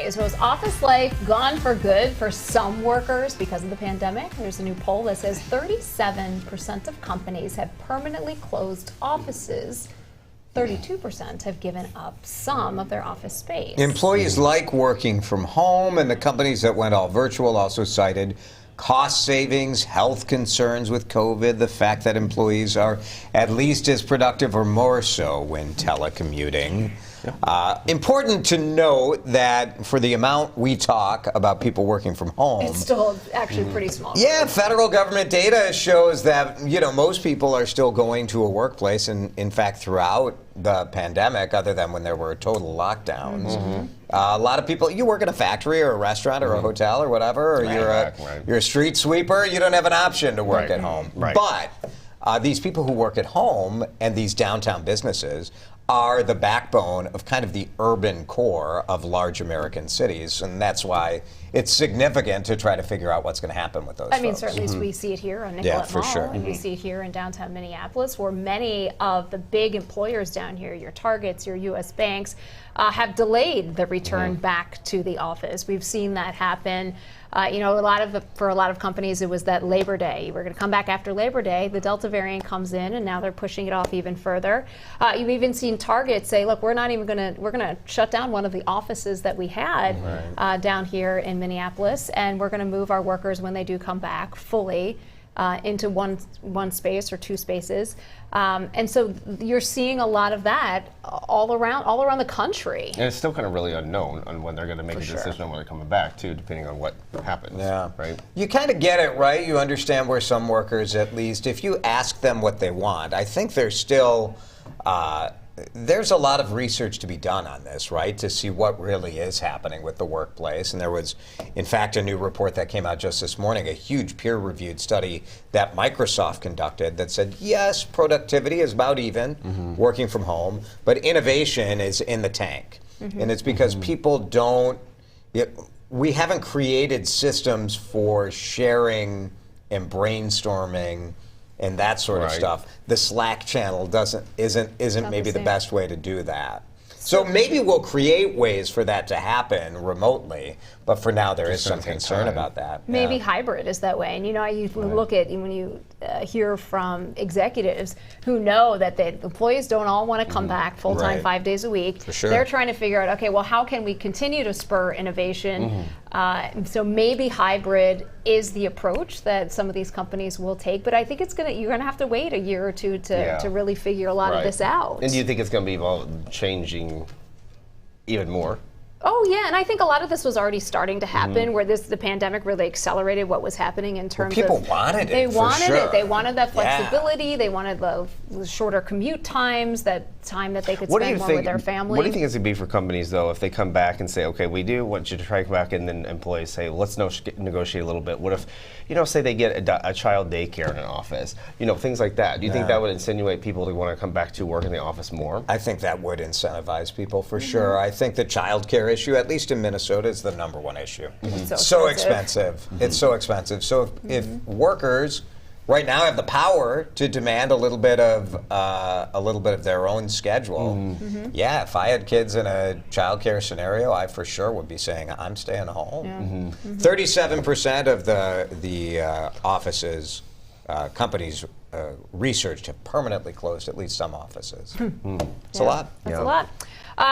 days. Was office life gone for good for some workers because of the pandemic? There's a new poll that says 37% of companies have permanently closed offices. 32% have given up some of their office space. Employees like working from home, and the companies that went all virtual also cited cost savings, health concerns with COVID, the fact that employees are at least as productive or more so when telecommuting. Important to note that for the amount we talk about people working from home, It's still actually pretty small. yeah, federal government data shows that, most people are still going to a workplace, and in fact, throughout the pandemic, other than when there were total lockdowns. A lot of people, you work in a factory or a restaurant or a hotel or whatever, or you're a street sweeper, you don't have an option to work at home. But these people who work at home and these downtown businesses are the backbone of kind of the urban core of large American cities, and that's why it's significant to try to figure out what's going to happen with those folks. Certainly we see it here on Nicollet Mall, and we see it here in downtown Minneapolis, where many of the big employers down here, your Targets, your U.S. banks, have delayed the return back to the office. We've seen that happen. For a lot of companies, it was that Labor Day. We're going to come back after Labor Day. The Delta variant comes in, and now they're pushing it off even further. You've even seen Target say, "Look, we're going to shut down one of the offices that we had down here in Minneapolis, and we're going to move our workers when they do come back fully into one space or two spaces." And so you're seeing a lot of that all around the country. And it's still kind of really unknown on when they're going to make a decision on when they're coming back, too, depending on what happens. Yeah. Right? You kind of get it, right? You understand where some workers, at least, if you ask them what they want, I think there's still there's a lot of research to be done on this, right, to see what really is happening with the workplace. And there was, in fact, a new report that came out just this morning, a huge peer-reviewed study that Microsoft conducted that said, yes, productivity is about even, working from home, but innovation is in the tank. And it's because people we haven't created systems for sharing and brainstorming and that sort of stuff. The Slack channel isn't maybe the best way to do that. So maybe we'll create ways for that to happen remotely, but for now there is some concern about that. Maybe hybrid is that way. And you look at, when you hear from executives who know that the employees don't all want to come back full-time 5 days a week. For sure. They're trying to figure out, okay, well, how can we continue to spur innovation? So maybe hybrid is the approach that some of these companies will take, but I think you're going to have to wait a year or two to really figure a lot of this out. And do you think it's going to be changing even more? Oh, yeah, and I think a lot of this was already starting to happen, where the pandemic really accelerated what was happening in terms of... People wanted it, They wanted for sure. it. They wanted that flexibility. They wanted the shorter commute times, that time that they could spend more with their family. What do you think it's going to be for companies, though, if they come back and say, okay, we do want you to try to come back, and then employees say, let's negotiate a little bit. What if, say they get a child daycare in an office, things like that. Do you think that would insinuate people to want to come back to work in the office more? I think that would incentivize people for sure. I think the child care issue, at least in Minnesota, is the #1 issue. So expensive. It's so expensive. So if workers right now have the power to demand a little bit of their own schedule, if I had kids in a child care scenario, I for sure would be saying I'm staying home. 37% of the offices, companies researched have permanently closed at least some offices. It's a lot. That's a lot.